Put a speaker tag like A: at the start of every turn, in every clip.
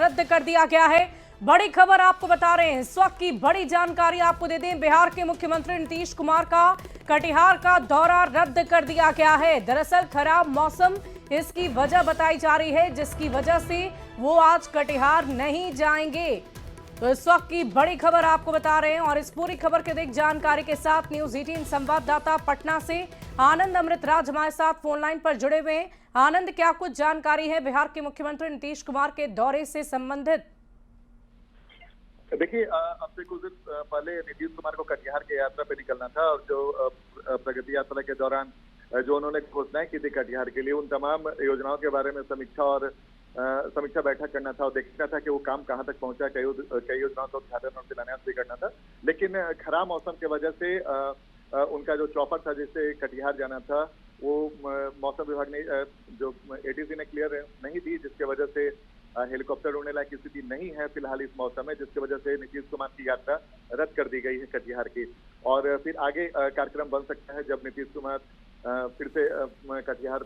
A: रद्द कर दिया गया है। बड़ी खबर आपको बता रहे हैं, इस वक्त की बड़ी जानकारी आपको दे दें। बिहार के मुख्यमंत्री नीतीश कुमार का कटिहार का दौरा रद्द कर दिया गया है। दरअसल खराब मौसम इसकी वजह बताई जा रही है, जिसकी वजह से वो आज कटिहार नहीं जाएंगे। तो इस वक्त की बड़ी खबर आपको बता रहे हैं और इस पूरी खबर के अधिक जानकारी के साथ न्यूज 18 संवाददाता पटना से आनंद अमृतराज हमारे साथ फोन लाइन पर जुड़े हुए हैं। आनंद, क्या कुछ जानकारी है बिहार के मुख्यमंत्री नीतीश कुमार के दौरे से संबंधित?
B: देखिए, अब से कुछ दिन पहले नीतीश कुमार को कटिहार की यात्रा पे निकलना था और जो प्रगति यात्रा के दौरान जो उन्होंने घोषणाएं की थी कटिहार के लिए, उन तमाम योजनाओं के बारे में समीक्षा बैठक करना था और देखना था कि वो काम कहां तक पहुंचा। कई योजनाओं का उद्घाटन और शिलान्यास भी करना था, लेकिन खराब मौसम की वजह से उनका जो चॉपर था जिससे कटिहार जाना था, वो मौसम विभाग ने जो एडीसी ने क्लियर नहीं दी, जिसके वजह से हेलीकॉप्टर उड़ने लायक स्थिति नहीं है फिलहाल इस मौसम में, जिसकी वजह से नीतीश कुमार की यात्रा रद्द कर दी गई है कटिहार की। और फिर आगे कार्यक्रम बन सकता है जब नीतीश कुमार फिर से कटिहार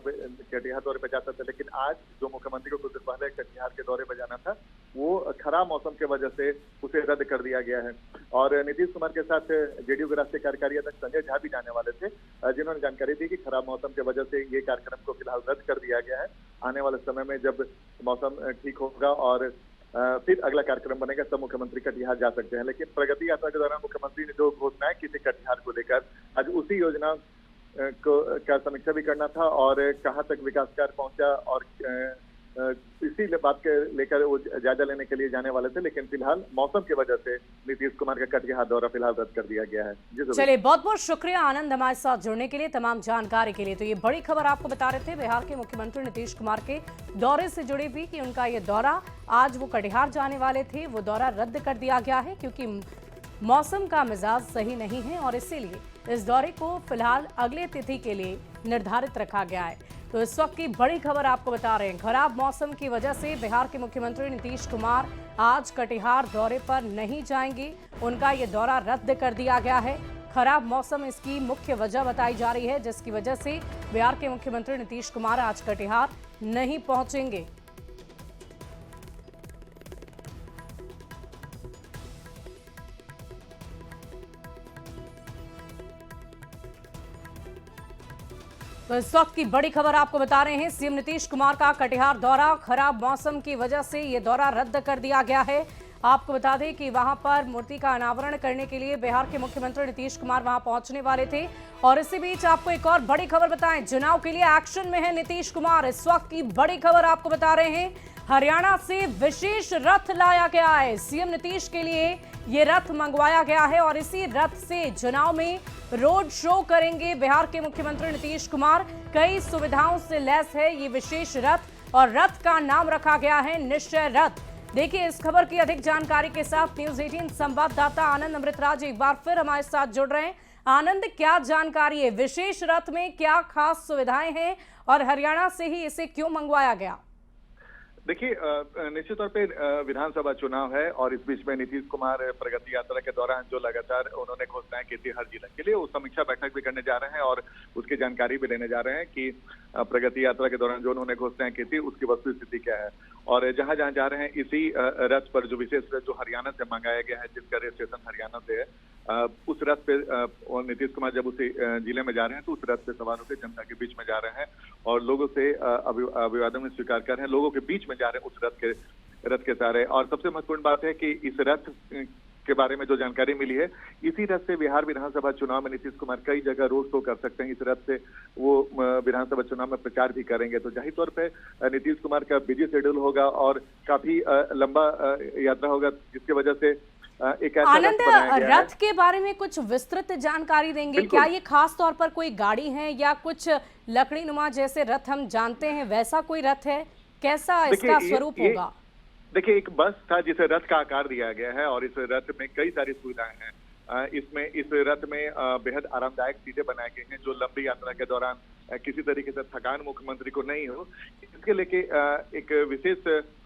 B: दौरे पर जा सकते हैं। लेकिन आज जो मुख्यमंत्री को कुछ दिन पहले कटिहार के दौरे पर जाना था, वो खराब मौसम की वजह से उसे रद्द कर दिया गया है। और नीतीश कुमार के साथ जेडीयू के राष्ट्रीय कार्यकारी अध्यक्ष संजय झा भी जाने वाले थे, जिन्होंने जानकारी दी कि खराब मौसम की वजह से ये कार्यक्रम को फिलहाल रद्द कर दिया गया है। आने वाले समय में जब मौसम ठीक होगा और फिर अगला कार्यक्रम बनेगा तब मुख्यमंत्री कटिहार जा सकते हैं। लेकिन प्रगति यात्रा के दौरान मुख्यमंत्री ने जो घोषणाएं की थी कटिहार को लेकर, आज उसी योजना का समीक्षा भी करना था और कहां तक विकास कार्य पहुंचा और इसी बात के लेकर वो जायजा लेने के लिए जाने वाले थे। लेकिन फिलहाल मौसम की वजह से नीतीश कुमार का कटिहार दौरा फिलहाल रद्द कर दिया गया है।
A: चलिए, बहुत बहुत शुक्रिया आनंद हमारे साथ जुड़ने के लिए, तमाम जानकारी के लिए। तो ये बड़ी खबर आपको बता रहे थे बिहार के मुख्यमंत्री नीतीश कुमार के दौरे से जुड़ी हुई कि उनका ये दौरा, आज वो कटिहार जाने वाले थे, वो दौरा रद्द कर दिया गया है क्योंकि मौसम का मिजाज सही नहीं है और इसीलिए इस दौरे को फिलहाल अगले तिथि के लिए निर्धारित रखा गया है। तो इस वक्त की बड़ी खबर आपको बता रहे हैं, खराब मौसम की वजह से बिहार के मुख्यमंत्री नीतीश कुमार आज कटिहार दौरे पर नहीं जाएंगे, उनका ये दौरा रद्द कर दिया गया है। खराब मौसम इसकी मुख्य वजह बताई जा रही है, जिसकी वजह से बिहार के मुख्यमंत्री नीतीश कुमार आज कटिहार नहीं पहुंचेंगे। तो इस वक्त की बड़ी खबर आपको बता रहे हैं, सीएम नीतीश कुमार का कटिहार दौरा, खराब मौसम की वजह से ये दौरा रद्द कर दिया गया है। आपको बता दें कि वहां पर मूर्ति का अनावरण करने के लिए बिहार के मुख्यमंत्री नीतीश कुमार वहां पहुंचने वाले थे। और इसी बीच आपको एक और बड़ी खबर बताएं, चुनाव के लिए एक्शन में है नीतीश कुमार। इस वक्त की बड़ी खबर आपको बता रहे हैं, हरियाणा से विशेष रथ लाया गया है। सीएम नीतीश के लिए ये रथ मंगवाया गया है और इसी रथ से चुनाव में रोड शो करेंगे बिहार के मुख्यमंत्री नीतीश कुमार। कई सुविधाओं से लैस है ये विशेष रथ और रथ का नाम रखा गया है निश्चय रथ। देखिए, इस खबर की अधिक जानकारी के साथ न्यूज 18 संवाददाता आनंद अमृतराज एक बार फिर हमारे साथ जुड़ रहे हैं। आनंद, क्या जानकारी है, विशेष रथ में क्या खास सुविधाएं हैं और हरियाणा से ही इसे क्यों मंगवाया गया?
B: देखिए, निश्चित तौर पे विधानसभा चुनाव है और इस बीच में नीतीश कुमार प्रगति यात्रा के दौरान जो लगातार उन्होंने घोषणाएं की थी हर जिले के लिए, वो समीक्षा बैठक भी करने जा रहे हैं और उसकी जानकारी भी लेने जा रहे हैं कि प्रगति यात्रा के दौरान जो उन्होंने घोषणाएं की थी उसकी वस्तु स्थिति क्या है। और जहां जहां जा रहे हैं इसी रथ पर, जो विशेष रथ जो हरियाणा से मंगाया गया है, जिसका रजिस्ट्रेशन हरियाणा से है, उस रथ पे नीतीश कुमार जब उसी जिले में जा रहे हैं तो उस रथ पे सवार होकर जनता के बीच में जा रहे हैं और लोगों से अभिवादन स्वीकार कर रहे हैं, लोगों के बीच में जा रहे हैं उस रथ के सहारे। और सबसे महत्वपूर्ण बात है कि इस रथ के बारे में जो जानकारी मिली है, इसी रथ से बिहार विधानसभा चुनाव में नीतीश कुमार कई जगह रोड शो कर सकते हैं। इस रथ से वो विधानसभा चुनाव में प्रचार भी करेंगे। तो जाहिर तौर पे नीतीश कुमार का बिजी शेड्यूल होगा और काफी लंबा यात्रा होगा, जिसकी वजह से एक ऐसा
A: आनंद, रथ के बारे में कुछ विस्तृत जानकारी देंगे क्या? ये खास तौर पर कोई गाड़ी है या कुछ लकड़ी नुमा जैसे रथ हम जानते हैं वैसा कोई रथ है? कैसा इसका स्वरूप होगा?
B: देखिए, एक बस था जिसे रथ का आकार दिया गया है और इस रथ में कई सारी सुविधाएं हैं। इस रथ में बेहद आरामदायक सीटें बनाए गए हैं जो लंबी यात्रा के दौरान किसी तरीके से थकान मुख्यमंत्री को नहीं हो, इसके लेके एक विशेष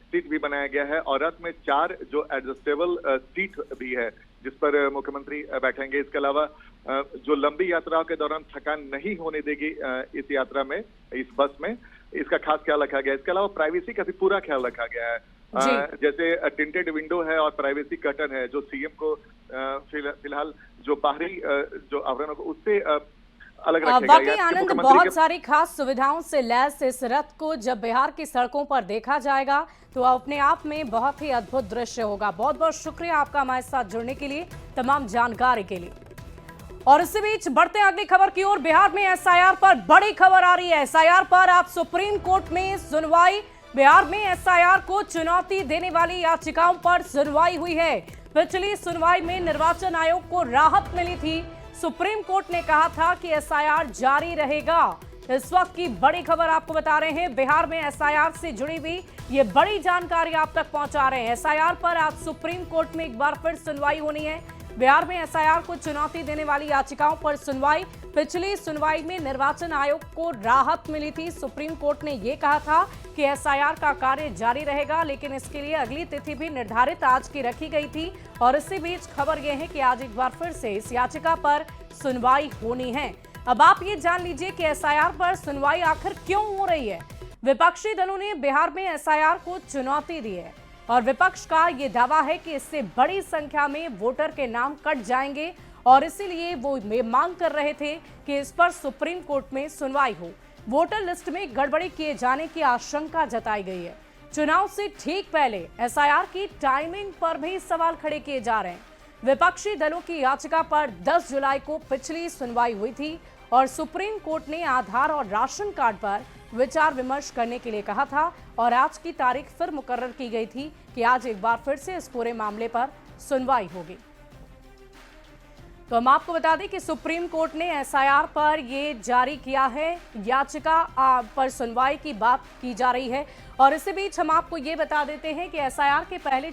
B: सीट भी बनाया गया है। और रथ में 4 जो एडजस्टेबल सीट भी है जिस पर मुख्यमंत्री बैठेंगे। इसके अलावा जो लंबी यात्राओं के दौरान थकान नहीं होने देगी इस यात्रा में, इस बस में, इसका खास ख्याल रखा गया है। इसके अलावा प्राइवेसी का भी पूरा ख्याल रखा गया है।
A: जी।
B: जैसे टिंटेड विंडो है और प्राइवेसी कर्टन है, जो सीएम को फिलहाल जो बाहरी जो आवरण होगा उससे अलग रखेगा।
A: वाकई आनंद, बहुत सारी खास सुविधाओं से लैस इस रथ को जब बिहार की सड़कों पर देखा जाएगा तो अपने आप में बहुत ही अद्भुत दृश्य होगा। बहुत बहुत शुक्रिया आपका हमारे साथ जुड़ने के लिए, तमाम जानकारी के लिए। और इसी बीच बढ़ते हैं अगली खबर की ओर। बिहार में एसआईआर पर बड़ी खबर आ रही है। एसआईआर पर आज सुप्रीम कोर्ट में सुनवाई। बिहार में एसआईआर को चुनौती देने वाली याचिकाओं पर सुनवाई हुई है। पिछली सुनवाई में निर्वाचन आयोग को राहत मिली थी। सुप्रीम कोर्ट ने कहा था कि एसआईआर जारी रहेगा। इस वक्त की बड़ी खबर आपको बता रहे हैं। बिहार में एसआईआर से जुड़ी हुई ये बड़ी जानकारी आप तक पहुंचा रहे हैं। एसआईआर पर आज सुप्रीम कोर्ट में एक बार फिर सुनवाई होनी है। बिहार में एसआईआर को चुनौती देने वाली याचिकाओं पर सुनवाई। पिछली सुनवाई में निर्वाचन आयोग को राहत मिली थी। सुप्रीम कोर्ट ने यह कहा था कि एसआईआर का कार्य जारी रहेगा, लेकिन इसके लिए अगली तिथि भी निर्धारित आज की रखी गई थी। और इसी बीच खबर यह है कि आज एक बार फिर से इस याचिका पर सुनवाई होनी है। अब आप ये जान लीजिए कि एसआईआर पर सुनवाई आखिर क्यों हो रही है। विपक्षी दलों ने बिहार में एसआईआर को चुनौती दी है और विपक्ष का ये दावा है कि इससे बड़ी संख्या में वोटर के नाम कट जाएंगे और इसीलिए वो मांग कर रहे थे कि इस पर सुप्रीम कोर्ट में सुनवाई हो। वोटर लिस्ट में गड़बड़ी किए जाने की आशंका जताई गई है। चुनाव से ठीक पहले एसआईआर की टाइमिंग पर भी सवाल खड़े किए जा रहे हैं। विपक्षी दलों की याचिका पर 10 जुलाई को पिछली सुनवाई हुई थी और सुप्रीम कोर्ट ने आधार और राशन कार्ड पर विचार विमर्श करने के लिए कहा था और आज की तारीख फिर मुकर्रर की गई थी कि आज एक बार फिर से इस पूरे मामले पर सुनवाई होगी। तो हम आपको बता दें कि सुप्रीम कोर्ट ने एसआईआर पर ये जारी किया है। याचिका पर सुनवाई की बात की जा रही है और इसी बीच हम आपको ये बता देते हैं कि एसआईआर के पहले